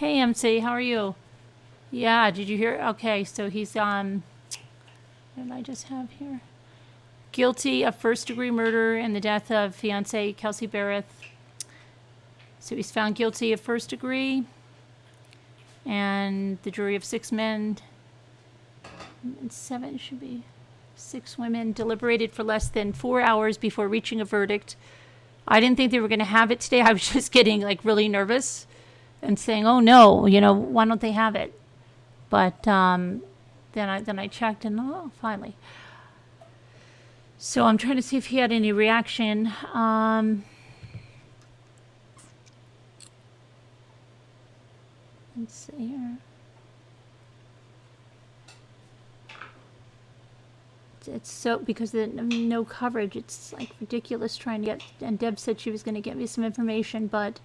Hey, MC, how are you? Yeah, did you hear? Okay, so he's what did I just have here? Guilty of first-degree murder in the death of fiancee Kelsey Berreth. So he's found guilty of first degree, and the jury of 6 men and 7 should be 6 women deliberated for less than 4 hours before reaching a verdict. I didn't think they were going to have it today. I was just getting like really nervous and saying, "Oh no, why don't they have it?" But then I checked, and finally. So I'm trying to see if he had any reaction. Let's see here. It's so, because of no coverage, it's like ridiculous trying to get, and Deb said she was going to get me some information, but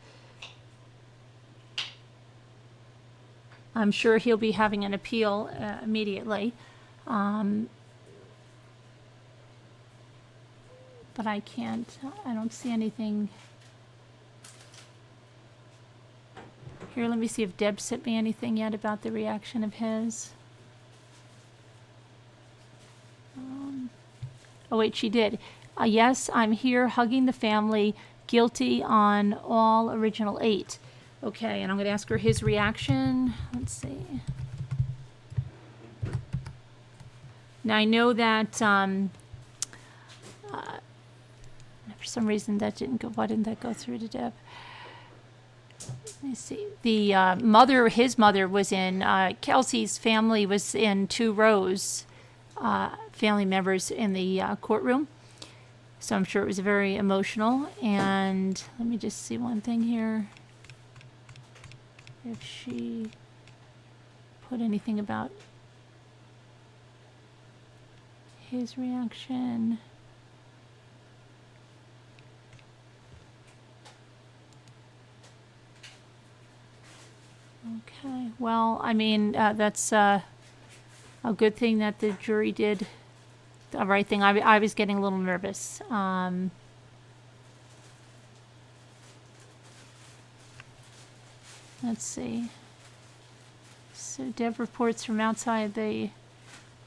I'm sure he'll be having an appeal immediately. But I don't see anything. Here, let me see if Deb sent me anything yet about the reaction of his. Oh wait, she did. Yes, I'm here hugging the family, guilty on all original 8. Okay, and I'm going to ask her his reaction. Let's see. Now I know that for some reason that didn't go. Why didn't that go through to Deb? Let me see. The his mother was in, Kelsey's family was in 2 rows, family members in the courtroom. So I'm sure it was very emotional. And let me just see one thing here. If she put anything about his reaction. Okay, well, I mean, that's a good thing that the jury did the right thing. I was getting a little nervous. Let's see. So Deb reports from outside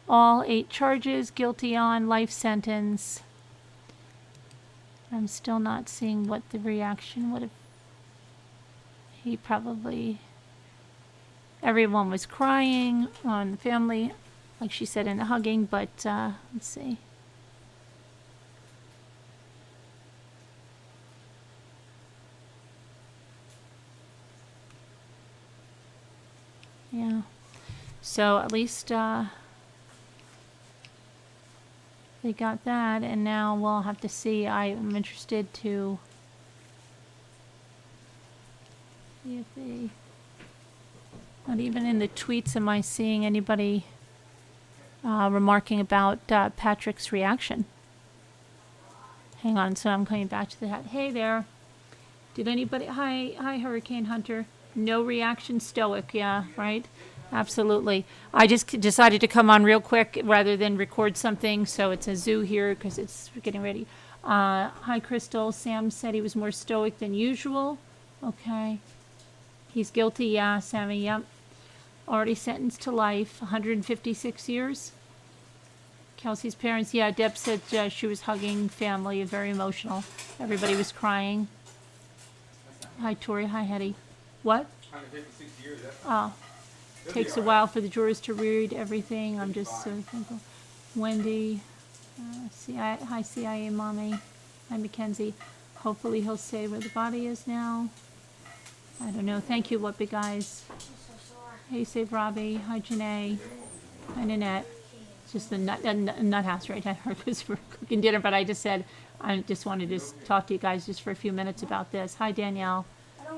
all 8 charges, guilty on, life sentence. I'm still not seeing what the reaction would have. He probably. Everyone was crying on the family, like she said, in the hugging, but let's see. Yeah. So at least they got that, and now we'll have to see. I'm interested to see if they. Not even in the tweets am I seeing anybody remarking about Patrick's reaction. Hang on, so I'm coming back to that. Hey there. Did anybody? Hi, Hurricane Hunter. No reaction, stoic. Yeah, right. Absolutely. I just decided to come on real quick rather than record something, so it's a zoo here because it's getting ready. Hi, Crystal. Sam said he was more stoic than usual. Okay. He's guilty, yeah, Sammy, yep. Already sentenced to life, 156 years. Kelsey's parents, yeah, Deb said she was hugging family, very emotional. Everybody was crying. Hi, Tori. Hi, Hetty. What? 156 years, that's takes a while for the jurors to read everything. I'm just so thankful. Wendy, hi, CIA Mommy. Hi, Mackenzie. Hopefully he'll say where the body is now. I don't know. Thank you, What Big Eyes. Hey, Save Robbie. Hi, Janae. Hi, Nanette. It's just the nut house right now because we're cooking dinner, but I just said I just wanted to talk to you guys just for a few minutes about this. Hi, Danielle.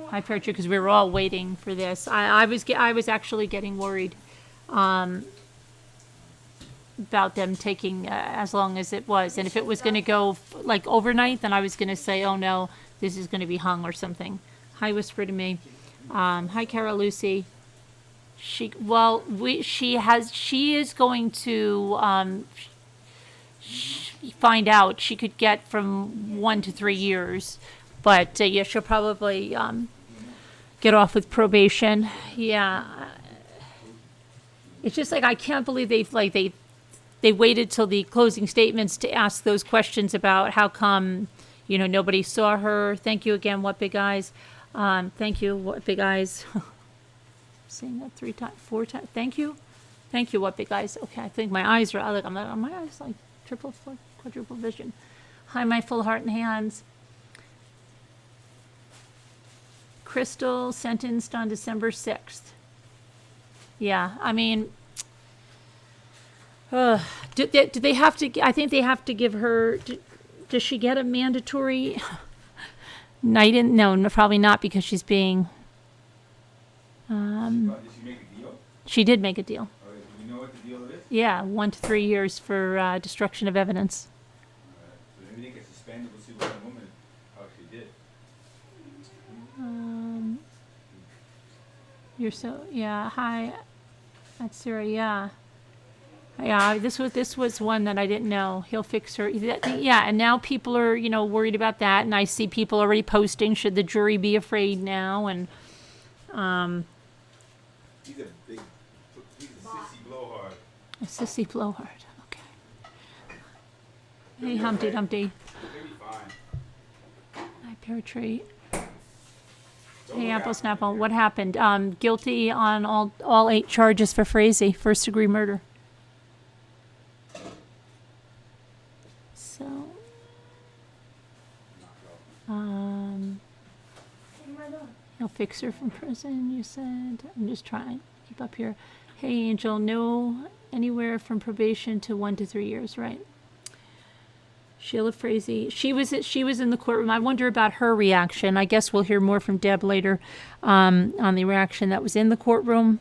Hi, Percha, because we were all waiting for this. I was actually getting worried about them taking as long as it was. And if it was going to go like overnight, then I was going to say, oh no, this is going to be hung or something. Hi, Whisper to Me. Hi, Cara Lucy. She is going to find out. She could get from 1 to 3 years, but yeah, she'll probably get off with probation. Yeah. It's just like, I can't believe they waited till the closing statements to ask those questions about how come, nobody saw her. Thank you again, What Big Eyes. Thank you, What Big Eyes. Saying that 3 times, 4 times. Thank you, What Big Eyes. Okay, I think my eyes are like, my eyes like triple, quadruple vision. Hi, my full heart and hands. Crystal sentenced on December 6th. Yeah, I mean, do they have to? I think they have to give her. Does she get a mandatory night in? No, probably not, because she's being. Did she make a deal? She did make a deal. Do you know what the deal is? Yeah, 1 to 3 years for destruction of evidence. So maybe they get suspended. We'll see what kind of woman how she did. You're so, yeah. Hi, that's Sarah. Yeah. Yeah, this was one that I didn't know. He'll fix her. Yeah, and now people are, worried about that, and I see people already posting, should the jury be afraid now? And He's a sissy blowhard. A sissy blowhard. Okay. Hey, Humpty Dumpty. He'll be fine. Hi, Pear Tree. Hey, Apple Snapple. What happened? Guilty on all 8 charges for Frazee, first-degree murder. So, he'll fix her from prison, you said. I'm just trying to keep up here. Hey, Angel, no, anywhere from probation to 1 to 3 years, right? Sheila Frazee, she was in the courtroom. I wonder about her reaction. I guess we'll hear more from Deb later on the reaction that was in the courtroom.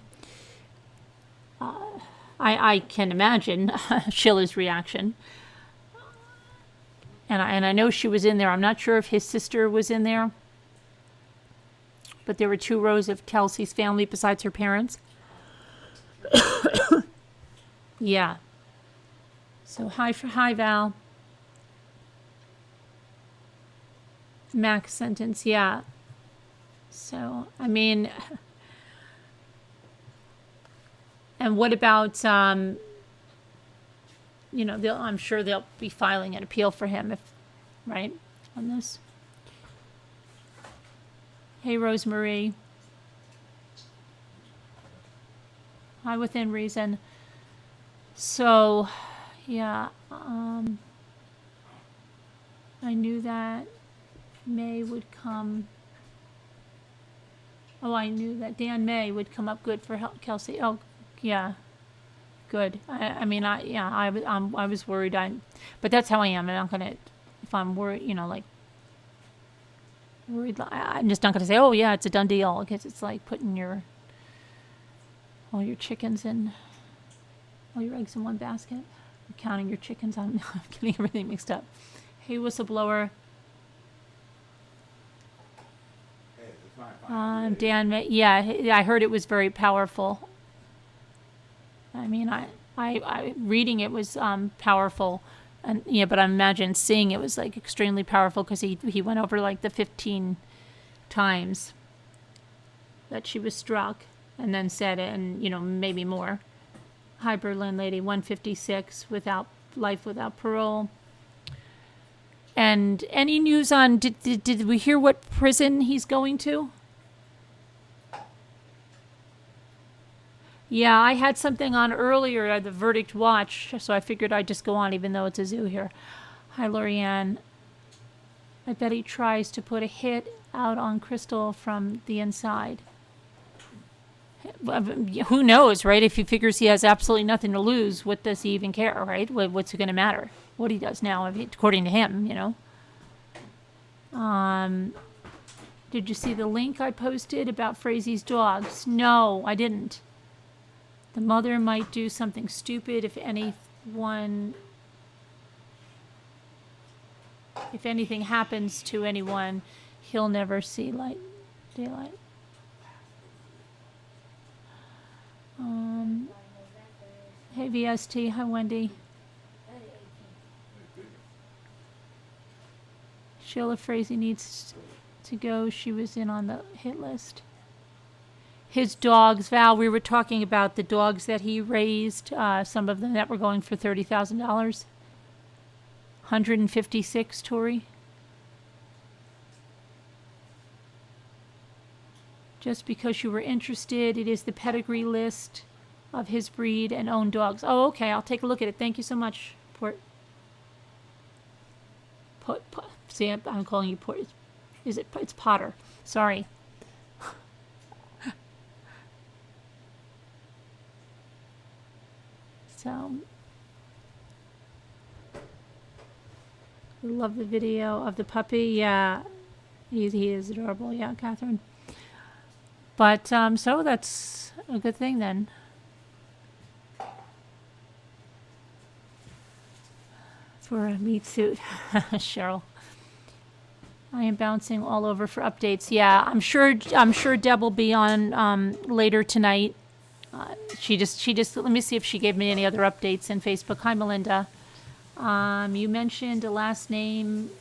I can imagine Sheila's reaction. And I know she was in there. I'm not sure if his sister was in there. But there were 2 rows of Kelsey's family besides her parents. Yeah. So hi Val. Max sentence, yeah. So, I mean, and what about, I'm sure they'll be filing an appeal for him, right, on this. Hey, Rosemarie. Hi, within reason. So, yeah, I knew that May would come. Oh, I knew that Dan May would come up good for Kelsey. Oh, yeah, good. I was worried. But that's how I am. I'm not gonna, if I'm worried, worried. I'm just not gonna say, oh yeah, it's a done deal, because it's like putting all your chickens in, all your eggs in one basket. I'm counting your chickens. I'm getting everything mixed up. Hey, whistleblower. Dan, yeah, I heard it was very powerful. I mean, I reading it was powerful, and yeah, but I imagine seeing it was like extremely powerful, because he went over like the 15 times that she was struck, and then said it, and maybe more. Hi, Berlin lady, 156 life without parole. And any news on, did we hear what prison he's going to? Yeah, I had something on earlier at the Verdict Watch, so I figured I'd just go on, even though it's a zoo here. Hi, Lorianne. I bet he tries to put a hit out on Crystal from the inside. Who knows, right? If he figures he has absolutely nothing to lose, what does he even care, right? What's it going to matter? What he does now, according to him, Did you see the link I posted about Frazee's dogs? No, I didn't. The mother might do something stupid if anything happens to anyone, he'll never see daylight. Hey, VST. Hi, Wendy. Sheila Frazee needs to go. She was in on the hit list. His dogs, Val, we were talking about the dogs that he raised, some of them that were going for $30,000. 156, Tori. Just because you were interested, it is the pedigree list of his breed and owned dogs. Oh, okay, I'll take a look at it. Thank you so much. See, I'm calling you Port. It's Potter. Sorry. So, I love the video of the puppy. Yeah, he is adorable. Yeah, Catherine. But, so that's a good thing then. For a meat suit, Cheryl. I am bouncing all over for updates. Yeah, I'm sure Deb will be on later tonight. She just let me see if she gave me any other updates in Facebook. Hi, Melinda. You mentioned a last name,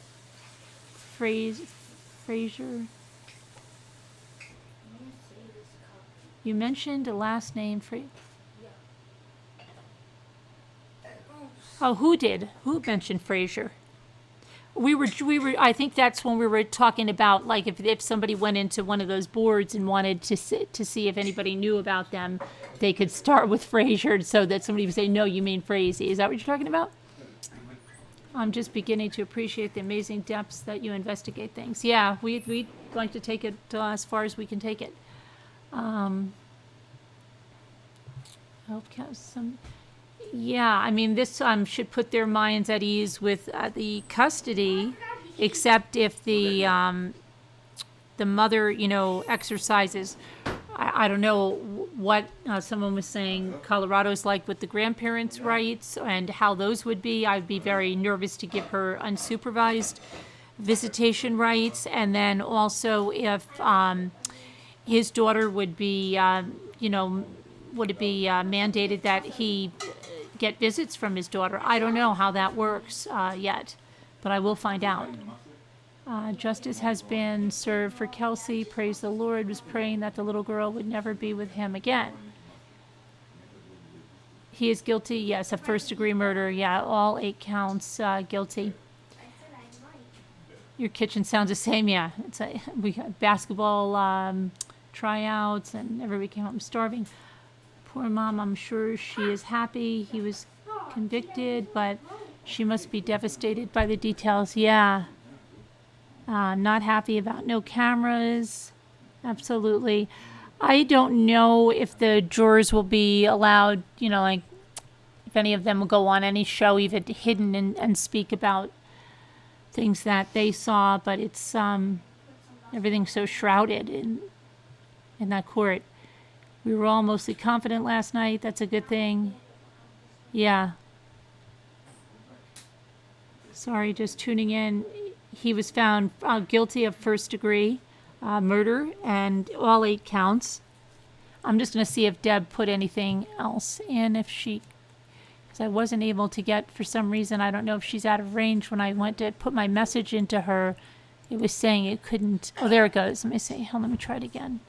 Fraser. You mentioned a last name, Oh, who did? Who mentioned Fraser? We were. I think that's when we were talking about, like, if somebody went into one of those boards and wanted to see if anybody knew about them, they could start with Fraser, so that somebody would say, "No, you mean Frazee." Is that what you're talking about? I'm just beginning to appreciate the amazing depths that you investigate things. Yeah, we'd like to take it as far as we can take it. Yeah, I mean, this should put their minds at ease with the custody, except if the mother, exercises. I don't know what someone was saying Colorado's like with the grandparents' rights and how those would be. I'd be very nervous to give her unsupervised visitation rights, and then also if his daughter would be, would it be mandated that he get visits from his daughter? I don't know how that works yet, but I will find out. Justice has been served for Kelsey. Praise the Lord. Was praying that the little girl would never be with him again. He is guilty, yes, of first-degree murder. Yeah, all 8 counts guilty. Your kitchen sounds the same, yeah. We got basketball tryouts, and everybody came home starving. Poor mom, I'm sure she is happy he was convicted, but she must be devastated by the details. Yeah. Not happy about no cameras. Absolutely. I don't know if the jurors will be allowed, like, if any of them will go on any show, even hidden, and speak about things that they saw, but it's everything's so shrouded in that court. We were all mostly confident last night. That's a good thing. Yeah. Sorry, just tuning in. He was found guilty of first-degree murder and all 8 counts. I'm just going to see if Deb put anything else in, because I wasn't able to get, for some reason, I don't know if she's out of range. When I went to put my message into her, it was saying it couldn't. Oh, there it goes. Let me see. Let me try it again.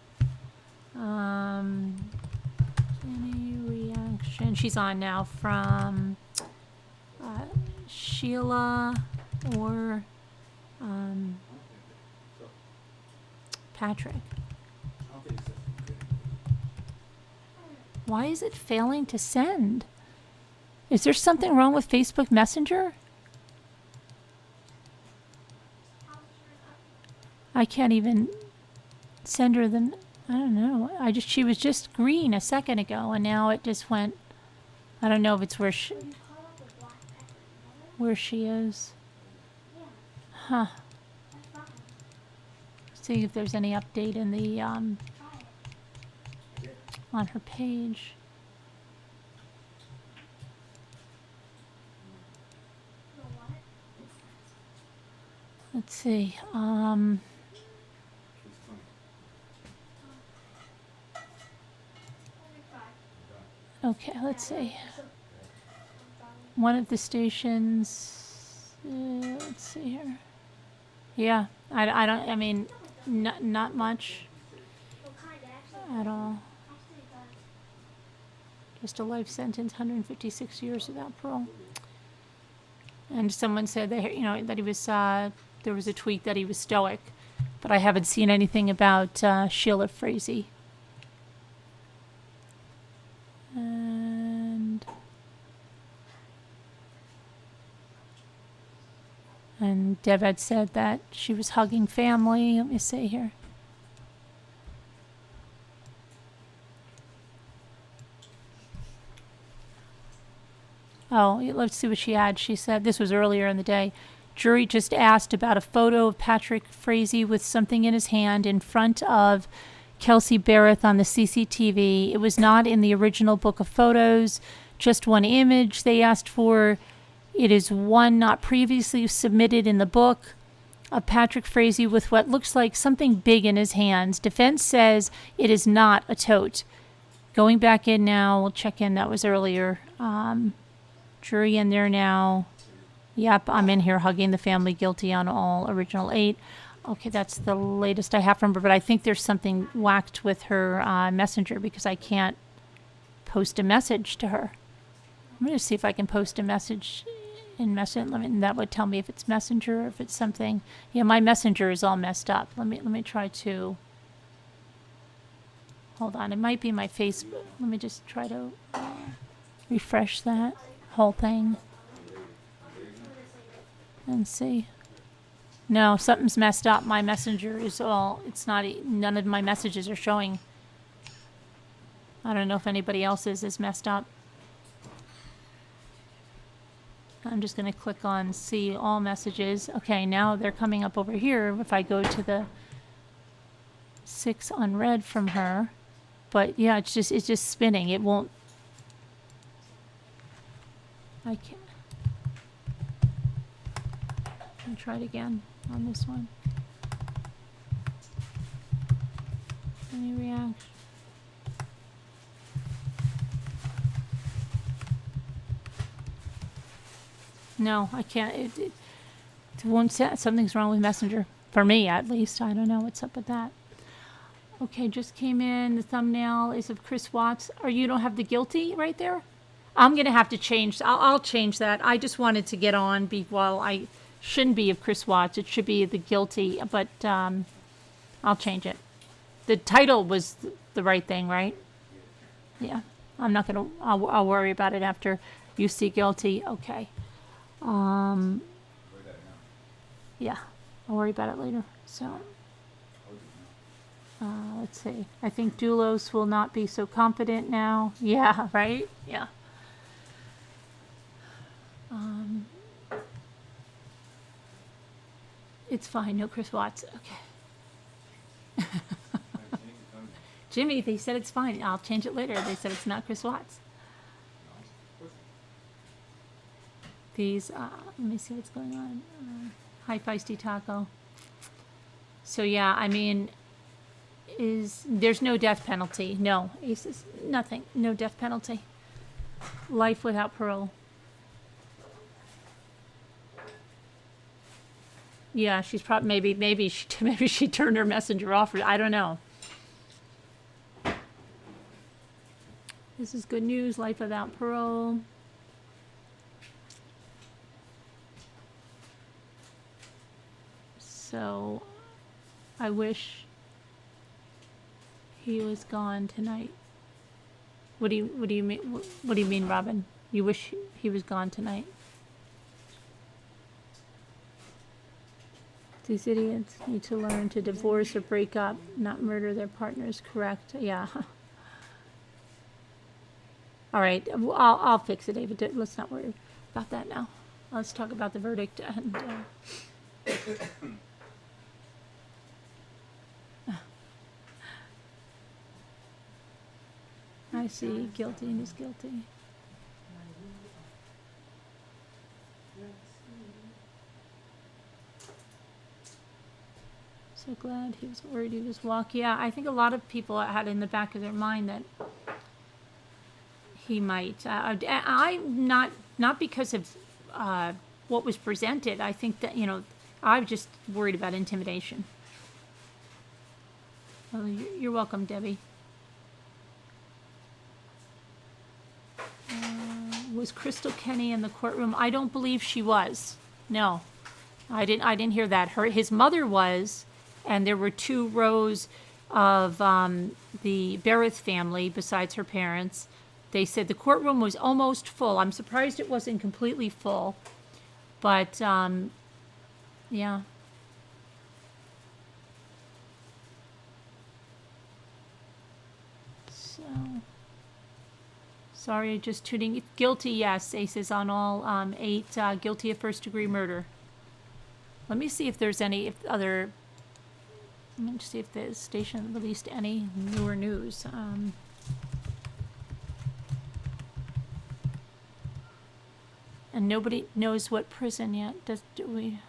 Any reaction? She's on now from Sheila or Patrick. Why is it failing to send? Is there something wrong with Facebook Messenger? I can't even send her the. I don't know. She was just green a second ago, and now it just went. I don't know if it's where she is. Huh. See if there's any update in the on her page. Let's see. Okay, let's see. One of the stations. Let's see here. Yeah, I mean, not much. at all. Just a life sentence, 156 years without parole. And someone said that, that he was, there was a tweet that he was stoic, but I haven't seen anything about Sheila Frazee. And Deb had said that she was hugging family. Let me see here. Oh, let's see what she had. She said, this was earlier in the day, jury just asked about a photo of Patrick Frazee with something in his hand in front of Kelsey Berreth on the CCTV. It was not in the original book of photos, just one image they asked for. It is one not previously submitted in the book of Patrick Frazee with what looks like something big in his hands. Defense says it is not a tote. Going back in now, we'll check in. That was earlier. Jury in there now. Yep, I'm in here hugging the family, guilty on all original 8. Okay, that's the latest I have from her, but I think there's something whacked with her messenger because I can't post a message to her. I'm going to see if I can post a message in Messenger. That would tell me if it's Messenger or if it's something. Yeah, my Messenger is all messed up. Let me try to. Hold on, it might be my Facebook. Let me just try to refresh that whole thing and see. No, something's messed up. My Messenger is all. It's not. None of my messages are showing. I don't know if anybody else's is messed up. I'm just going to click on see all messages. Okay, now they're coming up over here if I go to the 6 unread from her. But yeah, it's just spinning. It won't. I can't. I'll try it again on this one. Any reaction? No, I can't. It won't say something's wrong with Messenger. For me, at least. I don't know what's up with that. Okay, just came in. The thumbnail is of Chris Watts. You don't have the guilty right there? I'm going to have to change. I'll change that. I just wanted to get on. I shouldn't be of Chris Watts. It should be the guilty, but I'll change it. The title was the right thing, right? Yeah. I'm not going to. I'll worry about it after you see guilty. Okay. Yeah, I'll worry about it later. So, let's see. I think Doulos will not be so confident now. Yeah, right? Yeah. It's fine. No Chris Watts. Okay. Jimmy, they said it's fine. I'll change it later. They said it's not Chris Watts. These, let me see what's going on. Hi, Feisty Taco. So yeah, I mean, there's no death penalty. No, Aces, nothing. No death penalty. Life without parole. Yeah, she's probably maybe she turned her messenger off. I don't know. This is good news. Life without parole. So, I wish he was gone tonight. What do you mean? What do you mean, Robin? You wish he was gone tonight? These idiots need to learn to divorce or break up, not murder their partners. Correct? Yeah. All right. I'll fix it, David. Let's not worry about that now. Let's talk about the verdict and. I see guilty and is guilty. So glad he was worried he was walking. Yeah, I think a lot of people had in the back of their mind that he might. I'm not because of what was presented. I think that I'm just worried about intimidation. Well, you're welcome, Debbie. Was Crystal Kenny in the courtroom? I don't believe she was. No, I didn't hear that. His mother was, and there were 2 rows of the Berreth family besides her parents. They said the courtroom was almost full. I'm surprised it wasn't completely full, but yeah. So, sorry, just tuning. Guilty, yes. Ace is on all 8. Guilty of first-degree murder. Let me see if there's any other. Let me see if the station released any newer news. And nobody knows what prison yet. Do we?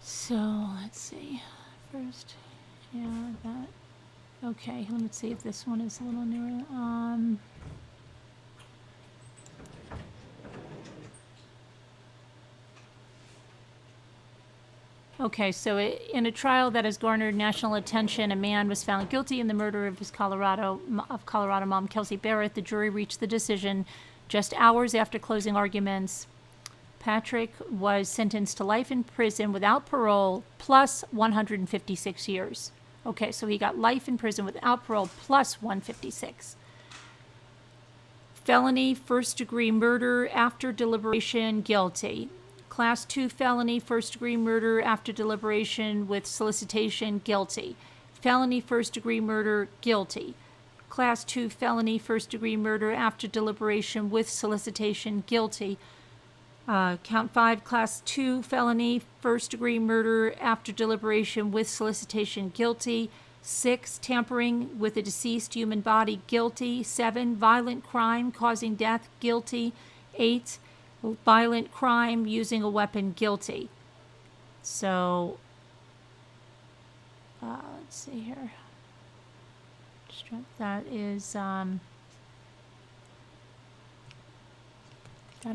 So let's see. First, yeah, that. Okay, let me see if this one is a little newer. Okay, so in a trial that has garnered national attention, a man was found guilty in the murder of his Colorado mom, Kelsey Berreth. The jury reached the decision just hours after closing arguments. Patrick was sentenced to life in prison without parole plus 156 years. Okay, so he got life in prison without parole plus 156. Felony first-degree murder after deliberation, guilty. Class 2 felony first-degree murder after deliberation with solicitation, guilty. Felony first-degree murder, guilty. Class 2 felony first-degree murder after deliberation with solicitation, guilty. Count 5, Class 2 felony first-degree murder after deliberation with solicitation, guilty. 6, tampering with a deceased human body, guilty. 7, violent crime causing death, guilty. 8, violent crime using a weapon, guilty. So, let's see here. That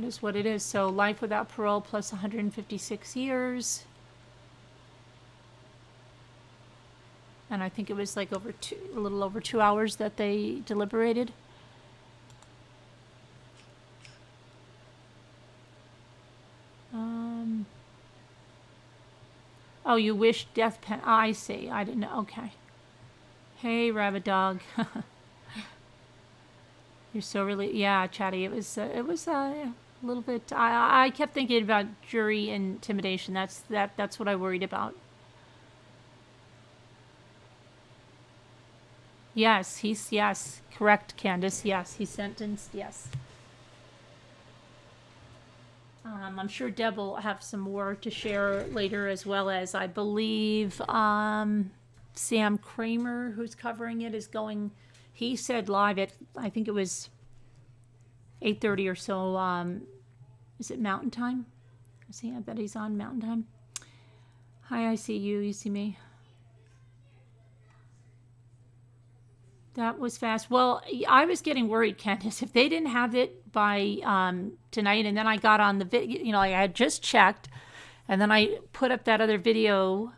is what it is. So life without parole plus 156 years. And I think it was like a little over 2 hours that they deliberated. Oh, you wish death pen. Oh, I see. I didn't know. Okay. Hey, rabbit dog. You're so really, yeah, chatty. It was a little bit. I kept thinking about jury intimidation. That's what I worried about. Yes, yes, correct, Candace. Yes, he's sentenced. Yes. I'm sure Deb will have some more to share later, as well as I believe Sam Kramer, who's covering it, is going. He said live at, I think it was 8:30 or so. Is it Mountain Time? I bet he's on Mountain Time. Hi, I see you. You see me? That was fast. Well, I was getting worried, Candace, if they didn't have it by tonight, and then I got on the video, I had just checked, and then I put up that other video,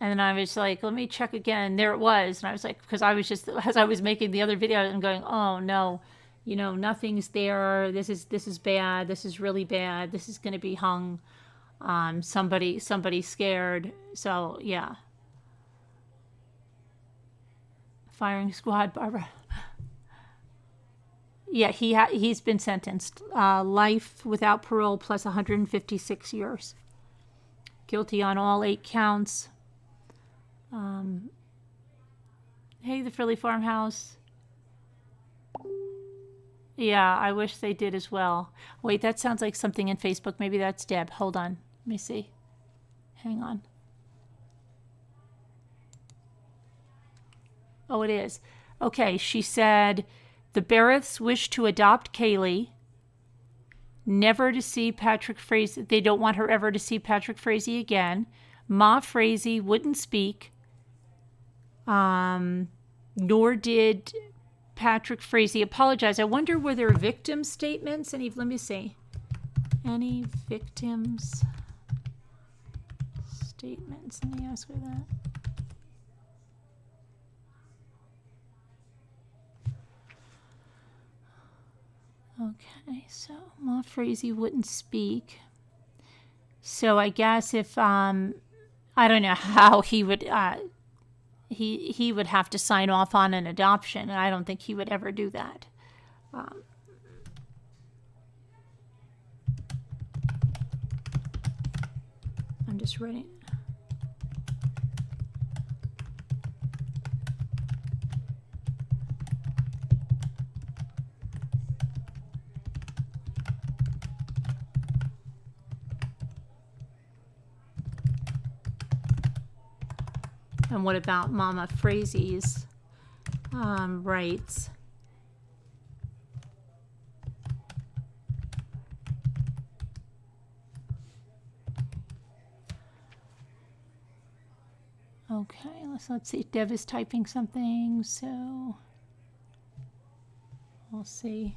and then I was like, let me check again. There it was. And I was like, because I was just, as I was making the other video, and going, oh no, nothing's there. This is bad. This is really bad. This is going to be hung. Somebody scared. So yeah. Firing squad, Barbara. Yeah, he's been sentenced. Life without parole plus 156 years. Guilty on all 8 counts. Hey, the Frilly Farmhouse. Yeah, I wish they did as well. Wait, that sounds like something in Facebook. Maybe that's Deb. Hold on. Let me see. Hang on. Oh, it is. Okay, she said, the Berreths wish to adopt Kaylee, never to see Patrick Frazee. They don't want her ever to see Patrick Frazee again. Ma Frazee wouldn't speak, nor did Patrick Frazee apologize. I wonder, were there victim statements? Let me see. Any victims statements. Let me ask her that. Okay, so Ma Frazee wouldn't speak. So I guess if I don't know how he would he would have to sign off on an adoption, and I don't think he would ever do that. I'm just writing. And what about Mama Frazee's rights? Okay, let's see. Deb is typing something, so we'll see.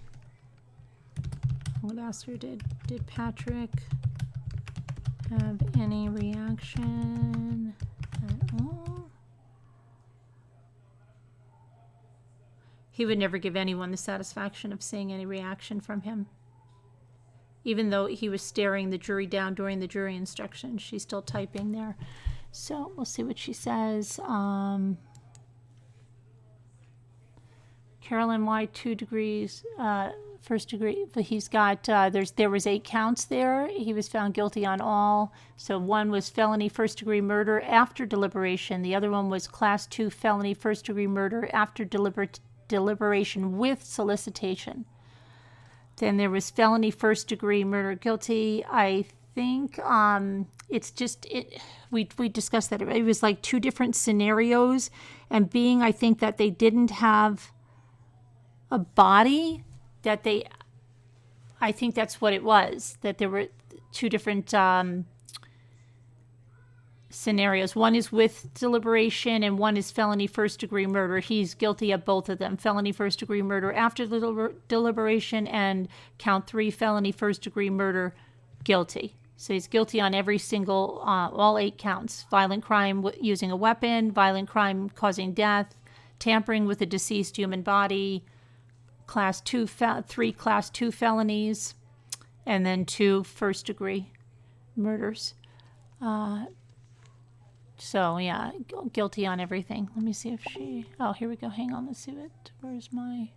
I would ask her, did Patrick have any reaction at all? He would never give anyone the satisfaction of seeing any reaction from him. Even though he was staring the jury down during the jury instructions, she's still typing there. So we'll see what she says. Carolyn White, 2 degrees, first degree. But he's got, there was 8 counts there. He was found guilty on all. So one was felony first degree murder after deliberation. The other one was class 2 felony first degree murder after deliberation with solicitation. Then there was felony first degree murder guilty. I think it's just we discussed that it was like 2 different scenarios, and being I think that they didn't have a body, that I think that's what it was, that there were 2 different scenarios. One is with deliberation and one is felony first degree murder. He's guilty of both of them. Felony first degree murder after deliberation, and count 3 felony first degree murder guilty. So he's guilty on every single, all 8 counts. Violent crime using a weapon, violent crime causing death, tampering with a deceased human body, 3 class 2 felonies, and then 2 first degree murders. So yeah, guilty on everything. Let me see if oh, here we go. Hang on, let's see it. Where's my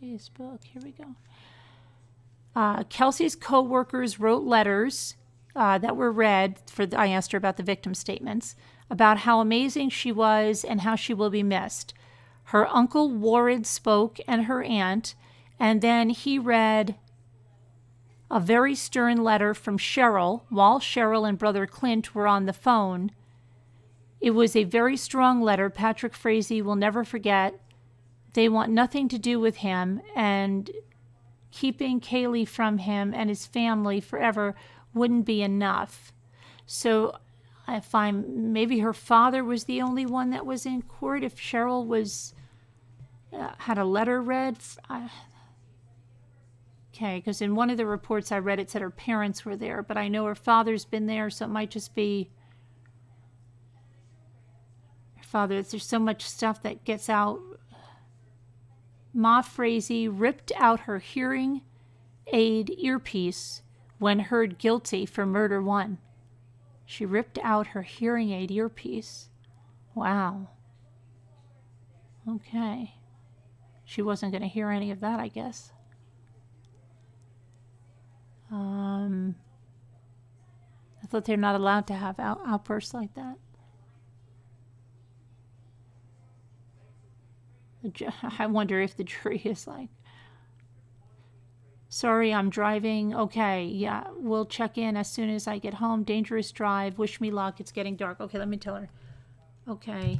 Facebook? Here we go. Kelsey's co-workers wrote letters that were read. I asked her about the victim statements, about how amazing she was and how she will be missed. Her uncle Warren spoke, and her aunt, and then he read a very stern letter from Cheryl while Cheryl and brother Clint were on the phone. It was a very strong letter Patrick Frazee will never forget. They want nothing to do with him, and keeping Kaylee from him and his family forever wouldn't be enough. So maybe her father was the only one that was in court. If Cheryl had a letter read, okay, because in one of the reports I read, it said her parents were there, but I know her father's been there, so it might just be her father. There's so much stuff that gets out. Ma Frazee ripped out her hearing aid earpiece when heard guilty for murder 1. She ripped out her hearing aid earpiece. Wow. Okay. She wasn't going to hear any of that, I guess. I thought they're not allowed to have outbursts like that. I wonder if the jury is like, sorry, I'm driving. Okay, yeah, we'll check in as soon as I get home. Dangerous drive. Wish me luck. It's getting dark. Okay, let me tell her. Okay.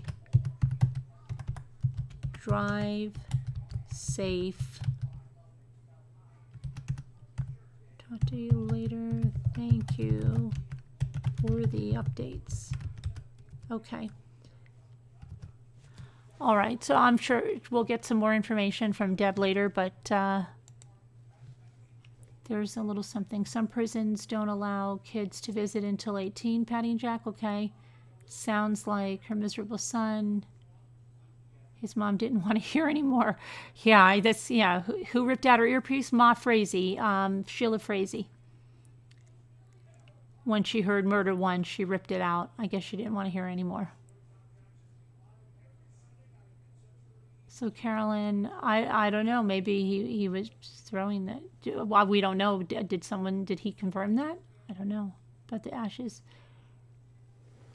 Drive safe. Talk to you later. Thank you for the updates. Okay. All right, so I'm sure we'll get some more information from Deb later, but There's a little something. Some prisons don't allow kids to visit until 18, Patty and Jack. Okay. Sounds like her miserable son. His mom didn't want to hear anymore. Yeah, that's, yeah. Who ripped out her earpiece? Ma Frazee, Sheila Frazee. When she heard Murder One, she ripped it out. I guess she didn't want to hear anymore. So Carolyn, I don't know. Maybe he was throwing that. Well, we don't know. Did he confirm that? I don't know about the ashes.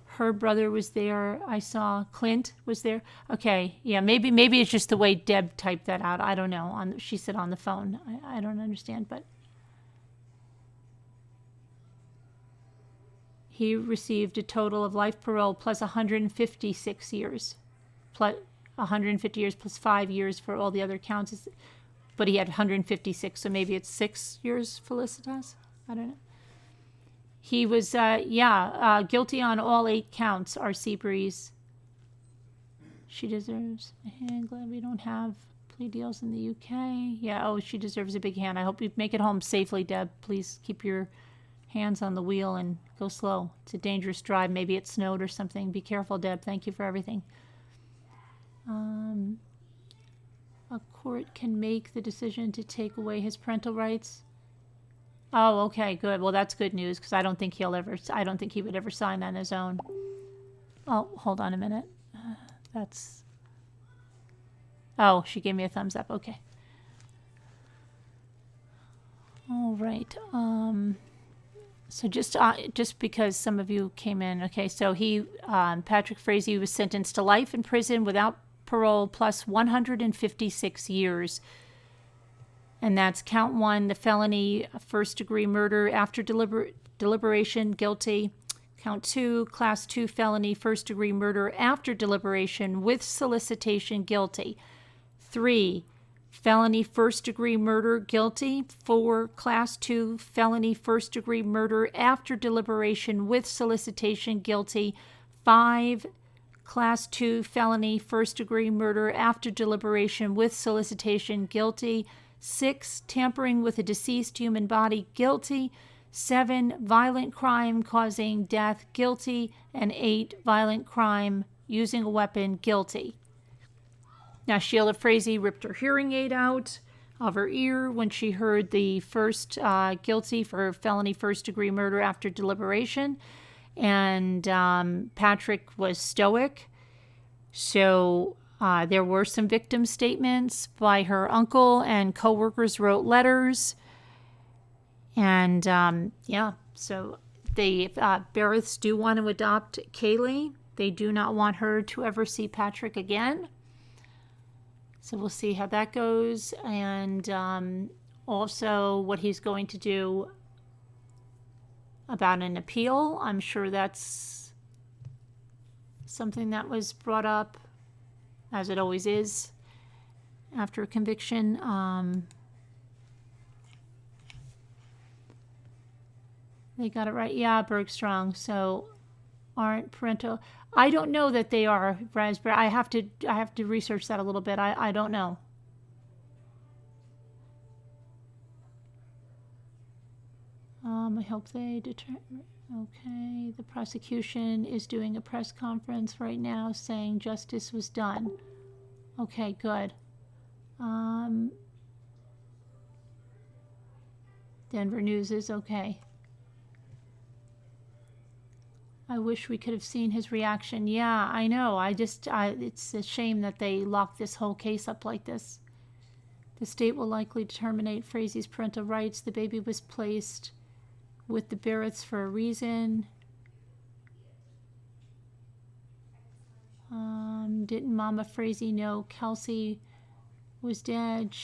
Her brother was there. I saw Clint was there. Okay, yeah, maybe it's just the way Deb typed that out. I don't know. She said on the phone. I don't understand, but he received a total of life parole plus 156 years, plus 150 years plus 5 years for all the other counts. But he had 156, so maybe it's 6 years, Felicitas. I don't know. He was, guilty on all 8 counts, R.C. Breeze. She deserves a hand. Glad we don't have plea deals in the UK. Yeah, she deserves a big hand. I hope you make it home safely, Deb. Please keep your hands on the wheel and go slow. It's a dangerous drive. Maybe it snowed or something. Be careful, Deb. Thank you for everything. A court can make the decision to take away his parental rights. Oh, okay, good. Well, that's good news because I don't think he would ever sign on his own. Oh, hold on a minute. She gave me a thumbs up. Okay. All right. So just because some of you came in, okay. So Patrick Frazee was sentenced to life in prison without parole plus 156 years. And that's count 1, the felony first-degree murder after deliberation, guilty. Count 2, class 2 felony first-degree murder after deliberation with solicitation, guilty. 3, felony first-degree murder, guilty. 4, class 2 felony first-degree murder after deliberation with solicitation, guilty. 5, class 2 felony first-degree murder after deliberation with solicitation, guilty. 6, tampering with a deceased human body, guilty. 7, violent crime causing death, guilty. And 8, violent crime using a weapon, guilty. Now, Sheila Frazee ripped her hearing aid out of her ear when she heard the first guilty for felony first-degree murder after deliberation. And Patrick was stoic. So there were some victim statements by her uncle, and coworkers wrote letters. And so the Berreths do want to adopt Kaylee. They do not want her to ever see Patrick again. So we'll see how that goes, and also what he's going to do about an appeal. I'm sure that's something that was brought up, as it always is, after a conviction. They got it right. Yeah, Bergstrong. So aren't parental. I don't know that they are, Raspberry. I have to research that a little bit. I don't know. I hope they determine. Okay, the prosecution is doing a press conference right now saying justice was done. Okay, good. Denver News is okay. I wish we could have seen his reaction. Yeah, I know. It's a shame that they locked this whole case up like this. The state will likely terminate Frazee's parental rights. The baby was placed with the Berreths for a reason. Didn't Mama Frazee know Kelsey was dead? That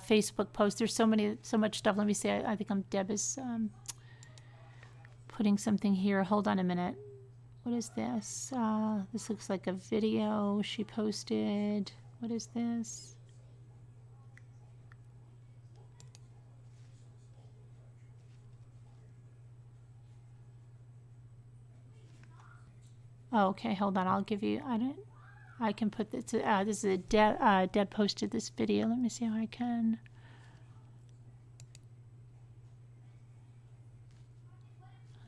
Facebook post. There's so much stuff. Let me see. I think Deb is putting something here. Hold on a minute. What is this? This looks like a video she posted. What is this? Oh, okay, hold on. I'll give you. I can put this. This is Deb posted this video. Let me see how I can.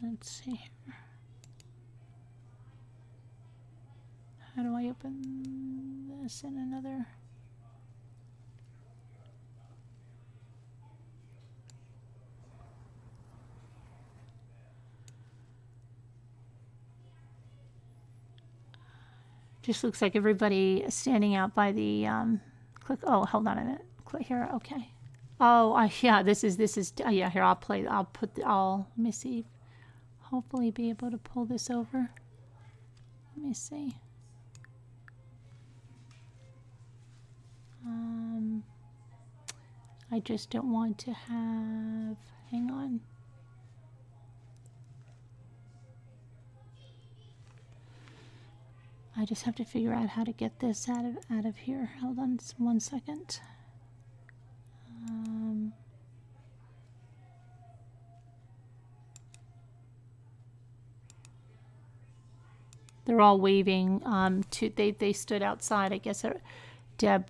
Let's see here. How do I open this in another? Just looks like everybody standing out by the click. Oh, hold on a minute. Click here. Okay. Oh, yeah. This is. Yeah. Here, I'll play. Let me see. Hopefully, be able to pull this over. Let me see. I just don't want to have. Hang on. I just have to figure out how to get this out of here. Hold on just 1 second. They're all waving. They stood outside. I guess Deb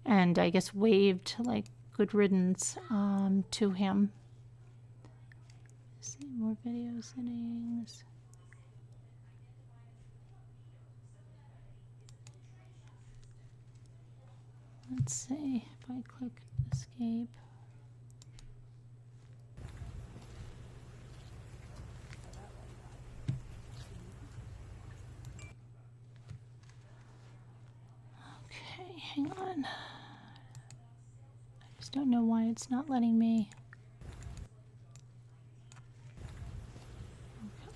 and I guess waved like good riddance to him. Let's see more video settings. Let's see if I click escape. Okay, hang on. I just don't know why it's not letting me. Okay.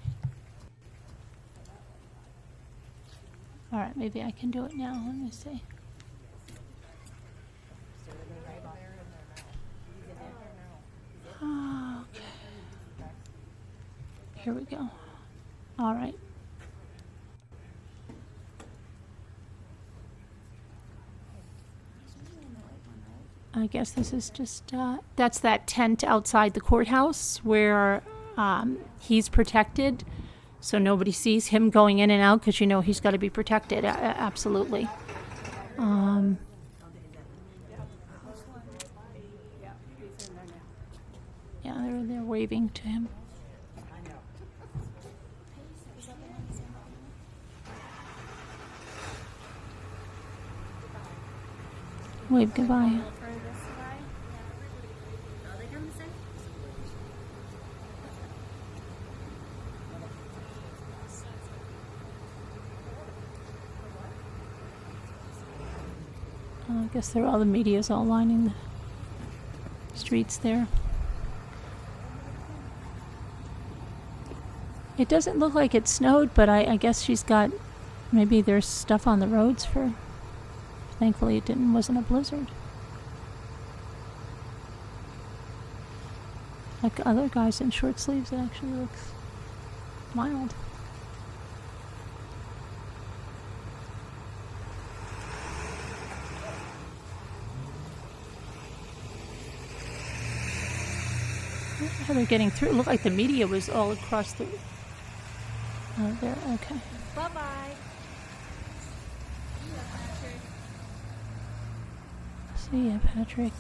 All right, maybe I can do it now. Let me see. Okay. Here we go. All right. I guess this is just, that's that tent outside the courthouse where he's protected. So nobody sees him going in and out because, you know, he's got to be protected. Absolutely. Yeah, they're waving to him. Wave goodbye. I guess all the media's all lining the streets there. It doesn't look like it snowed, but I guess she's got, maybe there's stuff on the roads for, thankfully it wasn't a blizzard. Like other guys in short sleeves, it actually looks mild. How they're getting through. It looked like the media was all across the. Oh, there. Okay. Bye bye. See ya, Patrick.